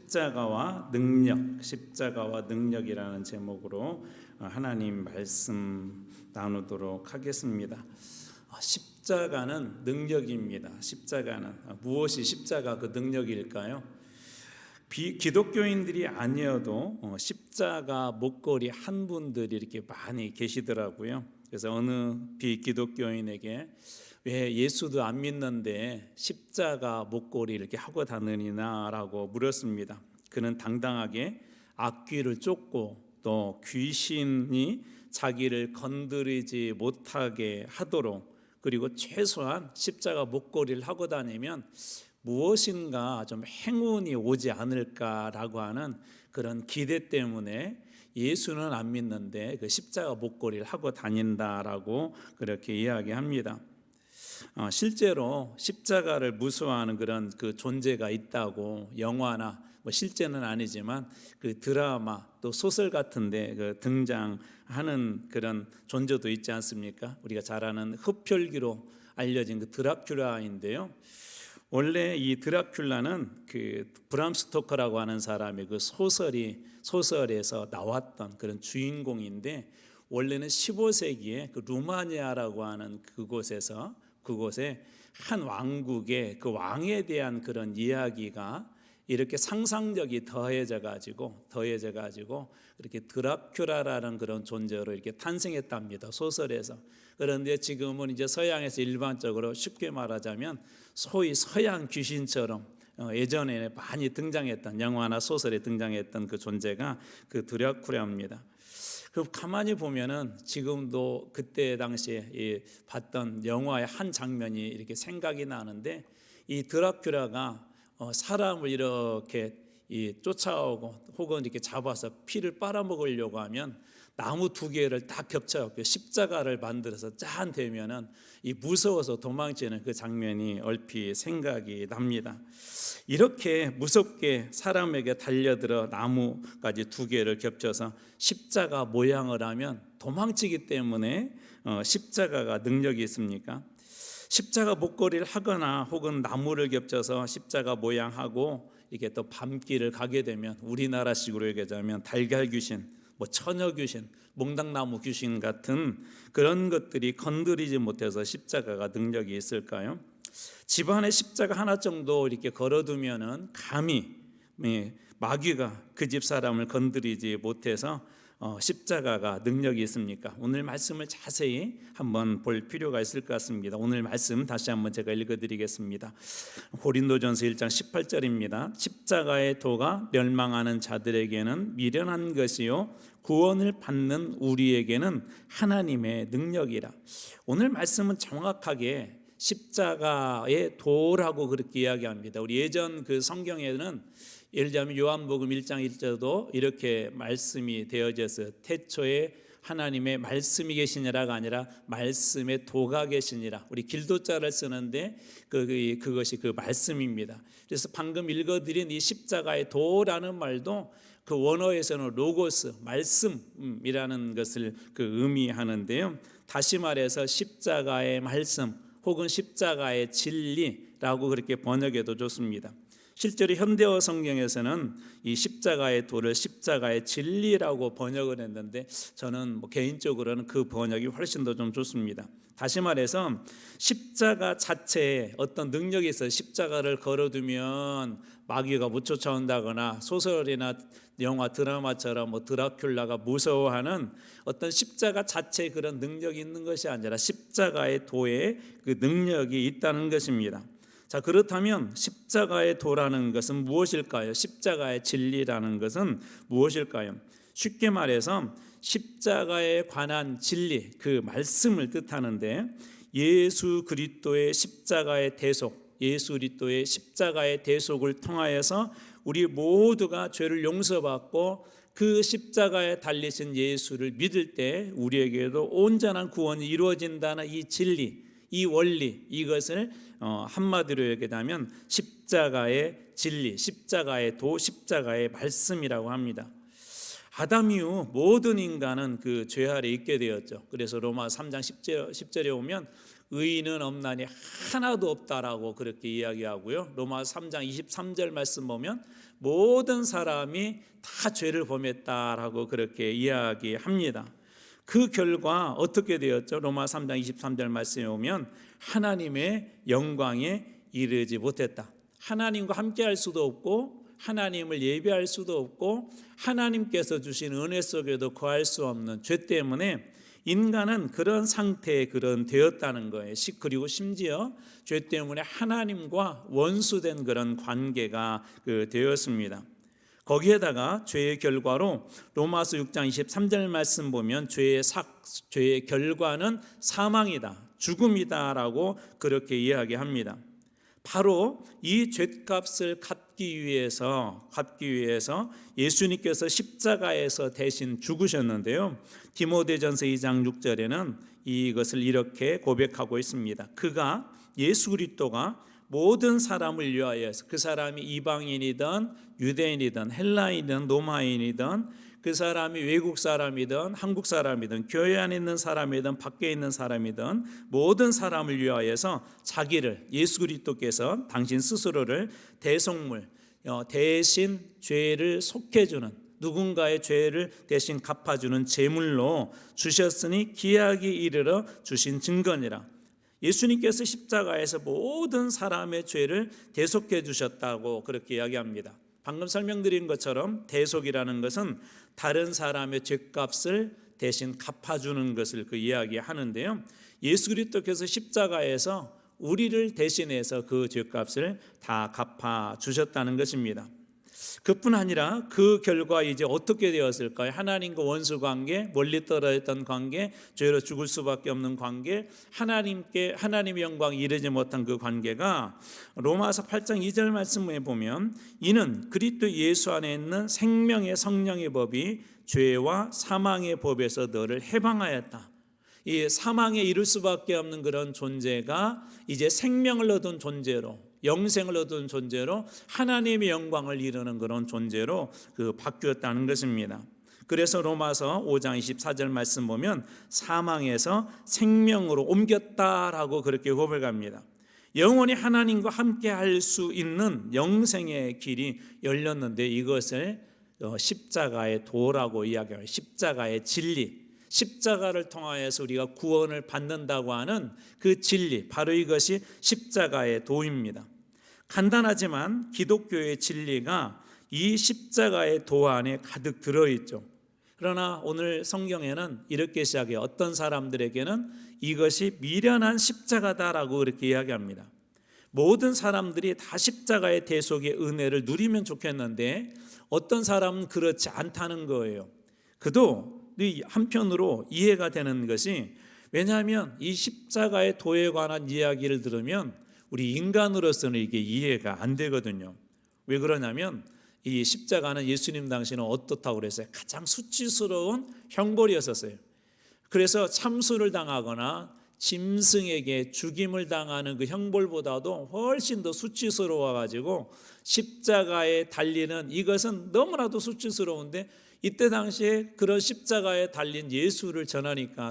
십자가와 능력, 십자가와 능력이라는 제목으로 하나님 말씀 나누도록 하겠습니다. 십자가는 능력입니다. 십자가는 무엇이 십자가 그 능력일까요? 기독교인들이 아니어도 십자가 목걸이 한 분들이 이렇게 많이 계시더라고요. 그래서 어느 비기독교인에게 왜 예수도 안 믿는데 십자가 목걸이 이렇게 하고 다니나라고 물었습니다. 그는 당당하게 앞귀를 쫓고 또 귀신이 자기를 건드리지 못하게 하도록, 그리고 최소한 십자가 목걸이를 하고 다니면 무엇인가 좀 행운이 오지 않을까라고 하는 그런 기대 때문에 예수는 안 믿는데 그 십자가 목걸이를 하고 다닌다라고 그렇게 이야기합니다. 실제로 십자가를 무서워하는 그런 그 존재가 있다고 영화나 실제는 아니지만 그 드라마 또 소설 같은데 그 등장하는 그런 존재도 있지 않습니까? 우리가 잘 아는 흡혈귀로 알려진 그 드라큘라인데요. 원래 이 드라큘라는 그 브람 스토커라고 하는 사람의 그 소설에서 나왔던 그런 주인공인데, 원래는 15세기에 그 루마니아라고 하는 그곳에 한 왕국의 그 왕에 대한 그런 이야기가 이렇게 상상력이 더해져 가지고 이렇게 드라큘라라는 그런 존재로 이렇게 탄생했답니다, 소설에서. 그런데 지금은 이제 서양에서 일반적으로 쉽게 말하자면 소위 서양 귀신처럼 예전에 많이 등장했던, 영화나 소설에 등장했던 그 존재가 그 드라큘라입니다. 그 가만히 보면은 지금도 그때 당시에 봤던 영화의 한 장면이 이렇게 생각이 나는데, 이 드라큘라가 사람을 이렇게 쫓아오고 혹은 이렇게 잡아서 피를 빨아먹으려고 하면 나무 두 개를 딱 겹쳐갖고 십자가를 만들어서 짠 대면은 이 무서워서 도망치는 그 장면이 얼핏 생각이 납니다. 이렇게 무섭게 사람에게 달려들어 나무까지 두 개를 겹쳐서 십자가 모양을 하면 도망치기 때문에 십자가가 능력이 있습니까? 십자가 목걸이를 하거나 혹은 나무를 겹쳐서 십자가 모양하고 이게 또 밤길을 가게 되면 우리나라식으로 얘기하자면 달걀 귀신, 처녀 귀신, 몽당나무 귀신 같은 그런 것들이 건드리지 못해서 십자가가 능력이 있을까요? 집안에 십자가 하나 정도 이렇게 걸어두면은 감히 마귀가 그 집 사람을 건드리지 못해서 십자가가 능력이 있습니까? 오늘 말씀을 자세히 한번 볼 필요가 있을 것 같습니다. 오늘 말씀 다시 한번 제가 읽어드리겠습니다. 고린도전서 1장 18절입니다. 십자가의 도가 멸망하는 자들에게는 미련한 것이요 구원을 받는 우리에게는 하나님의 능력이라. 오늘 말씀은 정확하게 십자가의 도라고 그렇게 이야기합니다. 우리 예전 그 성경에는 예를 들자면 요한복음 1장 1절도 이렇게 말씀이 되어져서 태초에 하나님의 말씀이 계시니라가 아니라 말씀의 도가 계시니라. 우리 길도자를 쓰는데 그것이 그 말씀입니다. 그래서 방금 읽어드린 이 십자가의 도라는 말도 그 원어에서는 로고스, 말씀이라는 것을 그 의미하는데요. 다시 말해서 십자가의 말씀 혹은 십자가의 진리라고 그렇게 번역해도 좋습니다. 실제로 현대어 성경에서는 이 십자가의 도를 십자가의 진리라고 번역을 했는데, 저는 개인적으로는 그 번역이 훨씬 더 좀 좋습니다. 다시 말해서 십자가 자체에 어떤 능력이 있어요. 십자가를 걸어두면 마귀가 못 쫓아온다거나 소설이나 영화 드라마처럼 드라큘라가 무서워하는 어떤 십자가 자체에 그런 능력이 있는 것이 아니라 십자가의 도에 그 능력이 있다는 것입니다. 자, 그렇다면 십자가의 도라는 것은 무엇일까요? 십자가의 진리라는 것은 무엇일까요? 쉽게 말해서 십자가에 관한 진리, 그 말씀을 뜻하는데, 예수 그리스도의 십자가의 대속, 예수 그리스도의 십자가의 대속을 통하여서 우리 모두가 죄를 용서받고 그 십자가에 달리신 예수를 믿을 때 우리에게도 온전한 구원이 이루어진다는 이 진리, 이 원리, 이것을 한마디로 얘기하면 십자가의 진리, 십자가의 도, 십자가의 말씀이라고 합니다. 아담 이후 모든 인간은 그 죄 아래 있게 되었죠. 그래서 로마 3장 10절에 오면 의인은 없나니 하나도 없다라고 그렇게 이야기하고요. 로마서 3장 23절 말씀 보면 모든 사람이 다 죄를 범했다라고 그렇게 이야기합니다. 그 결과 어떻게 되었죠? 로마서 3장 23절 말씀에 오면 하나님의 영광에 이르지 못했다. 하나님과 함께할 수도 없고 하나님을 예배할 수도 없고 하나님께서 주신 은혜 속에도 거할 수 없는 죄 때문에 인간은 그런 상태에 그런 되었다는 거예요. 그리고 심지어 죄 때문에 하나님과 원수된 그런 관계가 되었습니다. 거기에다가 죄의 결과로 로마서 6장 23절 말씀 보면 죄의 결과는 사망이다, 죽음이다라고 그렇게 이야기합니다. 바로 이 죄값을 갚기 위해서 예수님께서 십자가에서 대신 죽으셨는데요. 디모데전서 2장 6절에는 이것을 이렇게 고백하고 있습니다. 그가 예수 그리스도가 모든 사람을 위하여서, 그 사람이 이방인이든 유대인이든 헬라인이든 로마인이든 그 사람이 외국 사람이든 한국 사람이든 교회 안에 있는 사람이든 밖에 있는 사람이든 모든 사람을 위하여서 자기를, 예수 그리스도께서 당신 스스로를 대속물, 대신 죄를 속해주는, 누군가의 죄를 대신 갚아주는 제물로 주셨으니 기약이 이르러 주신 증거니라. 예수님께서 십자가에서 모든 사람의 죄를 대속해 주셨다고 그렇게 이야기합니다. 방금 설명드린 것처럼 대속이라는 것은 다른 사람의 죄값을 대신 갚아주는 것을 이야기하는데요. 예수 그리스도께서 십자가에서 우리를 대신해서 그 죄값을 다 갚아주셨다는 것입니다. 그뿐 아니라 그 결과 이제 어떻게 되었을까요? 하나님과 원수 관계, 멀리 떨어졌던 관계, 죄로 죽을 수밖에 없는 관계, 하나님의 영광이 이르지 못한 그 관계가 로마서 8장 2절 말씀에 보면 이는 그리스도 예수 안에 있는 생명의 성령의 법이 죄와 사망의 법에서 너를 해방하였다. 이 사망에 이를 수밖에 없는 그런 존재가 이제 생명을 얻은 존재로, 영생을 얻은 존재로 하나님의 영광을 이루는 그런 존재로 바뀌었다는 것입니다. 그래서 로마서 5장 24절 말씀 보면 사망에서 생명으로 옮겼다라고 그렇게 고백합니다. 영원히 하나님과 함께 할 수 있는 영생의 길이 열렸는데 이것을 십자가의 도라고 이야기해요. 십자가의 진리, 십자가를 통하여서 우리가 구원을 받는다고 하는 그 진리, 바로 이것이 십자가의 도입니다. 간단하지만 기독교의 진리가 이 십자가의 도 안에 가득 들어있죠. 그러나 오늘 성경에는 이렇게 시작해요. 어떤 사람들에게는 이것이 미련한 십자가다라고 그렇게 이야기합니다. 모든 사람들이 다 십자가의 대속의 은혜를 누리면 좋겠는데 어떤 사람은 그렇지 않다는 거예요. 그도 한편으로 이해가 되는 것이, 왜냐하면 이 십자가의 도에 관한 이야기를 들으면 우리 인간으로서는 이게 이해가 안 되거든요. 왜 그러냐면 이 십자가는 예수님 당시는 어떻다고 그랬어요? 가장 수치스러운 형벌이었었어요. 그래서 참수를 당하거나 짐승에게 죽임을 당하는 그 형벌보다도 훨씬 더 수치스러워가지고 십자가에 달리는 이것은 너무나도 수치스러운데, 이때 당시에 그런 십자가에 달린 예수를 전하니까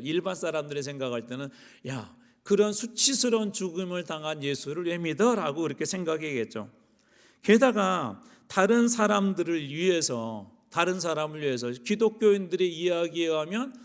일반 사람들이 생각할 때는 야, 그런 수치스러운 죽음을 당한 예수를 왜 믿어? 라고 그렇게 생각하겠죠. 게다가 다른 사람을 위해서 기독교인들의 이야기에 의하면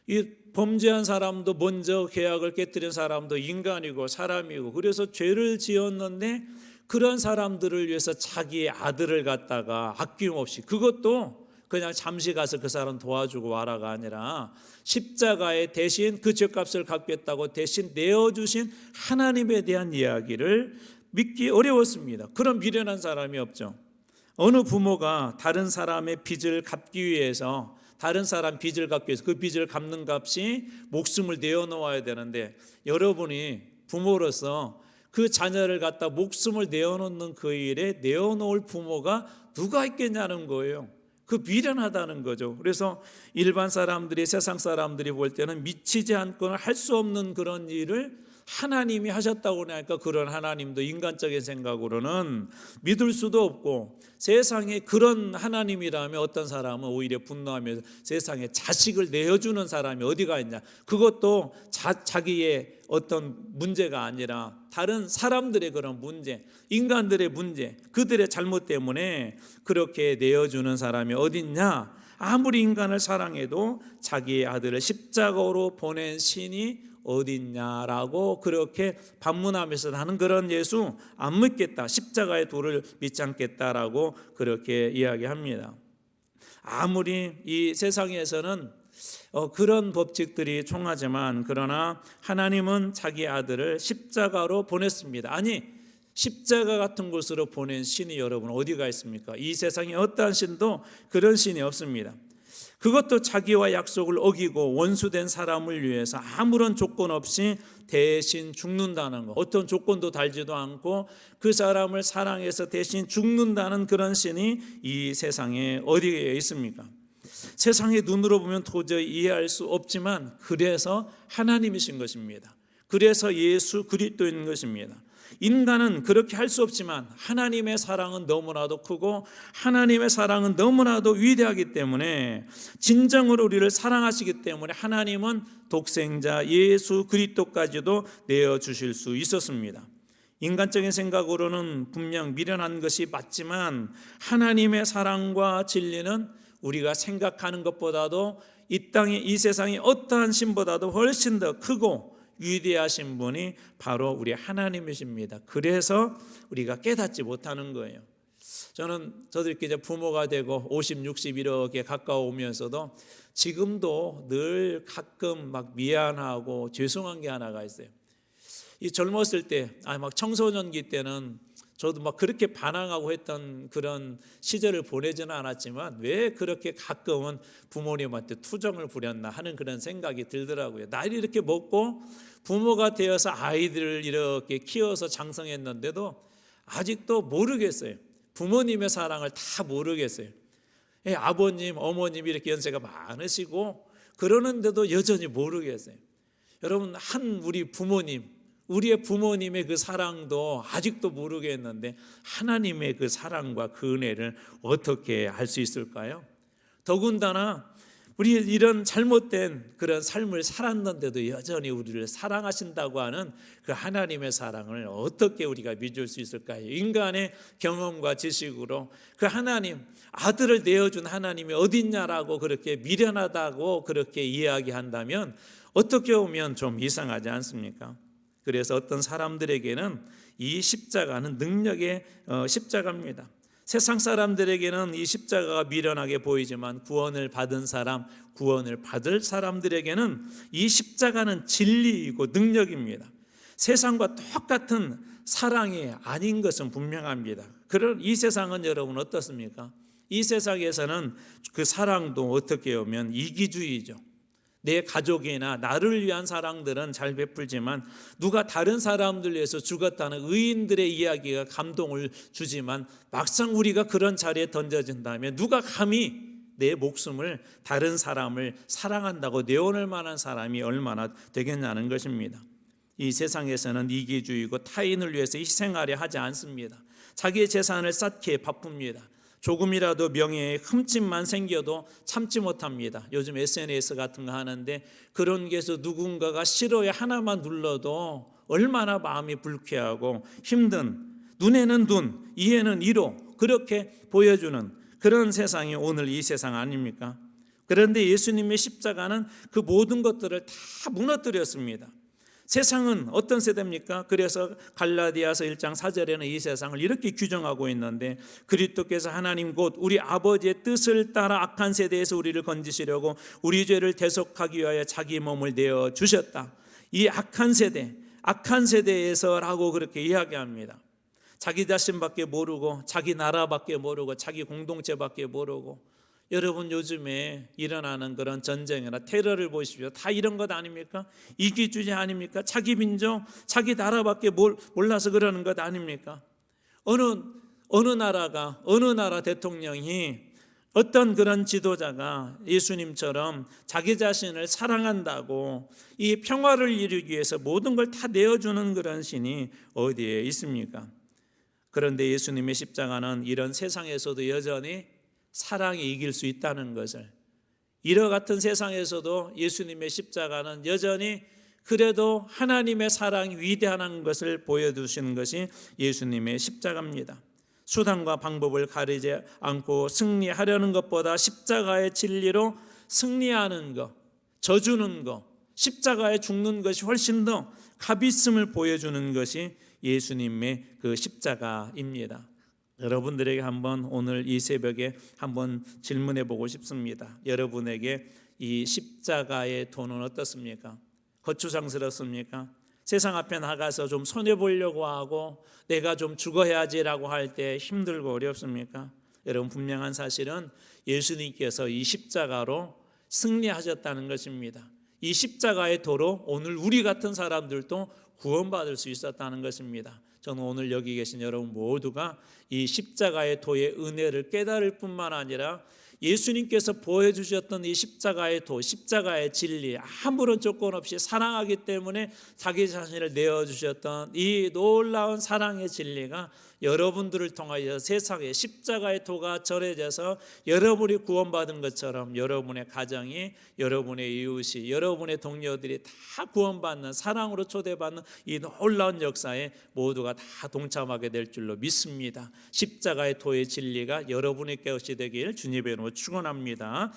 이 범죄한 사람도, 먼저 계약을 깨뜨린 사람도 인간이고 사람이고, 그래서 죄를 지었는데 그런 사람들을 위해서 자기의 아들을 갖다가 아낌없이, 그것도 그냥 잠시 가서 그 사람 도와주고 와라가 아니라 십자가에 대신 그 죄값을 갚겠다고 대신 내어주신 하나님에 대한 이야기를 믿기 어려웠습니다. 그런 미련한 사람이 없죠. 어느 부모가 다른 사람의 빚을 갚기 위해서, 다른 사람 빚을 갚기 위해서 그 빚을 갚는 값이 목숨을 내어놓아야 되는데, 여러분이 부모로서 그 자녀를 갖다 목숨을 내어놓는 그 일에 내어놓을 부모가 누가 있겠냐는 거예요. 그 미련하다는 거죠. 그래서 일반 사람들이, 세상 사람들이 볼 때는 미치지 않고는 할 수 없는 그런 일을 하나님이 하셨다고 하니까 그런 하나님도 인간적인 생각으로는 믿을 수도 없고, 세상에 그런 하나님이라면 어떤 사람은 오히려 분노하면서 세상에 자식을 내어주는 사람이 어디가 있냐, 그것도 자기의 어떤 문제가 아니라 다른 사람들의 그런 문제, 인간들의 문제, 그들의 잘못 때문에 그렇게 내어주는 사람이 어딨냐. 아무리 인간을 사랑해도 자기의 아들을 십자가로 보낸 신이 어딨냐라고 그렇게 반문하면서 나는 그런 예수 안 믿겠다, 십자가의 도를 믿지 않겠다라고 그렇게 이야기합니다. 아무리 이 세상에서는 그런 법칙들이 총하지만, 그러나 하나님은 자기 아들을 십자가로 보냈습니다. 아니, 십자가 같은 곳으로 보낸 신이 여러분 어디가 있습니까? 이 세상에 어떠한 신도 그런 신이 없습니다. 그것도 자기와 약속을 어기고 원수된 사람을 위해서 아무런 조건 없이 대신 죽는다는 것, 어떤 조건도 달지도 않고 그 사람을 사랑해서 대신 죽는다는 그런 신이 이 세상에 어디에 있습니까? 세상의 눈으로 보면 도저히 이해할 수 없지만 그래서 하나님이신 것입니다. 그래서 예수 그리스도인 것입니다. 인간은 그렇게 할 수 없지만 하나님의 사랑은 너무나도 크고 하나님의 사랑은 너무나도 위대하기 때문에, 진정으로 우리를 사랑하시기 때문에 하나님은 독생자 예수 그리스도까지도 내어주실 수 있었습니다. 인간적인 생각으로는 분명 미련한 것이 맞지만, 하나님의 사랑과 진리는 우리가 생각하는 것보다도 이 땅에, 이 세상의 어떠한 신보다도 훨씬 더 크고 위대하신 분이 바로 우리 하나님이십니다. 그래서 우리가 깨닫지 못하는 거예요. 저도 이렇게 이제 부모가 되고 50, 60 이렇게 가까워오면서도 지금도 늘 가끔 막 미안하고 죄송한 게 하나가 있어요. 이 젊었을 때, 막 청소년기 때는 저도 막 그렇게 반항하고 했던 그런 시절을 보내지는 않았지만, 왜 그렇게 가끔은 부모님한테 투정을 부렸나 하는 그런 생각이 들더라고요. 나이를 이렇게 먹고 부모가 되어서 아이들을 이렇게 키워서 장성했는데도 아직도 모르겠어요. 부모님의 사랑을 다 모르겠어요. 아버님, 어머님 이렇게 연세가 많으시고 그러는데도 여전히 모르겠어요. 여러분, 우리 부모님, 우리의 부모님의 그 사랑도 아직도 모르겠는데 하나님의 그 사랑과 그 은혜를 어떻게 알 수 있을까요? 더군다나 우리 이런 잘못된 그런 삶을 살았는데도 여전히 우리를 사랑하신다고 하는 그 하나님의 사랑을 어떻게 우리가 믿을 수 있을까요? 인간의 경험과 지식으로 그 하나님, 아들을 내어준 하나님이 어딨냐라고 그렇게 미련하다고 그렇게 이야기한다면 어떻게 보면 좀 이상하지 않습니까? 그래서 어떤 사람들에게는 이 십자가는 능력의 십자가입니다. 세상 사람들에게는 이 십자가가 미련하게 보이지만 구원을 받은 사람, 구원을 받을 사람들에게는 이 십자가는 진리이고 능력입니다. 세상과 똑같은 사랑이 아닌 것은 분명합니다. 그런 이 세상은 여러분 어떻습니까? 이 세상에서는 그 사랑도 어떻게 보면 이기주의죠. 내 가족이나 나를 위한 사랑들은 잘 베풀지만 누가 다른 사람들 위해서 죽었다는 의인들의 이야기가 감동을 주지만, 막상 우리가 그런 자리에 던져진다면 누가 감히 내 목숨을, 다른 사람을 사랑한다고 내어놓을 만한 사람이 얼마나 되겠냐는 것입니다. 이 세상에서는 이기주의고 타인을 위해서 희생하려 하지 않습니다. 자기의 재산을 쌓기에 바쁩니다. 조금이라도 명예에 흠집만 생겨도 참지 못합니다. 요즘 SNS 같은 거 하는데 그런 게서 누군가가 싫어요 하나만 눌러도 얼마나 마음이 불쾌하고 힘든, 눈에는 눈, 이에는 이로 그렇게 보여주는 그런 세상이 오늘 이 세상 아닙니까? 그런데 예수님의 십자가는 그 모든 것들을 다 무너뜨렸습니다. 세상은 어떤 세대입니까? 그래서 갈라디아서 1장 4절에는 이 세상을 이렇게 규정하고 있는데, 그리스도께서 하나님 곧 우리 아버지의 뜻을 따라 악한 세대에서 우리를 건지시려고 우리 죄를 대속하기 위하여 자기 몸을 내어주셨다. 이 악한 세대에서라고 그렇게 이야기합니다. 자기 자신밖에 모르고, 자기 나라밖에 모르고, 자기 공동체밖에 모르고, 여러분 요즘에 일어나는 그런 전쟁이나 테러를 보십시오. 다 이런 것 아닙니까? 이기주의 아닙니까? 자기 민족, 자기 나라밖에 몰라서 그러는 것 아닙니까? 어느 나라 대통령이 어떤 그런 지도자가 예수님처럼 자기 자신을 사랑한다고 이 평화를 이루기 위해서 모든 걸 다 내어주는 그런 신이 어디에 있습니까? 그런데 예수님의 십자가는 이런 세상에서도 여전히 사랑이 이길 수 있다는 것을, 이와 같은 세상에서도 예수님의 십자가는 여전히 그래도 하나님의 사랑이 위대한 것을 보여주시는 것이 예수님의 십자가입니다. 수단과 방법을 가리지 않고 승리하려는 것보다 십자가의 진리로 승리하는 것, 져주는 것, 십자가에 죽는 것이 훨씬 더 값이 있음을 보여주는 것이 예수님의 그 십자가입니다. 여러분들에게 한번 오늘 이 새벽에 한번 질문해 보고 싶습니다. 여러분에게 이 십자가의 도는 어떻습니까? 거추장스럽습니까? 세상 앞에 나가서 좀 손해보려고 하고 내가 좀 죽어야지라고 할 때 힘들고 어렵습니까? 여러분, 분명한 사실은 예수님께서 이 십자가로 승리하셨다는 것입니다. 이 십자가의 도로 오늘 우리 같은 사람들도 구원받을 수 있었다는 것입니다. 저는 오늘 여기 계신 여러분 모두가 이 십자가의 도의 은혜를 깨달을 뿐만 아니라 예수님께서 보여주셨던 이 십자가의 도, 십자가의 진리, 아무런 조건 없이 사랑하기 때문에 자기 자신을 내어주셨던 이 놀라운 사랑의 진리가 여러분들을 통하여 세상에 십자가의 도가 전해져서 여러분이 구원받은 것처럼 여러분의 가정이, 여러분의 이웃이, 여러분의 동료들이 다 구원받는, 사랑으로 초대받는 이 놀라운 역사에 모두가 다 동참하게 될 줄로 믿습니다. 십자가의 도의 진리가 여러분의 것이 되길 주님의 이름으로 축원합니다.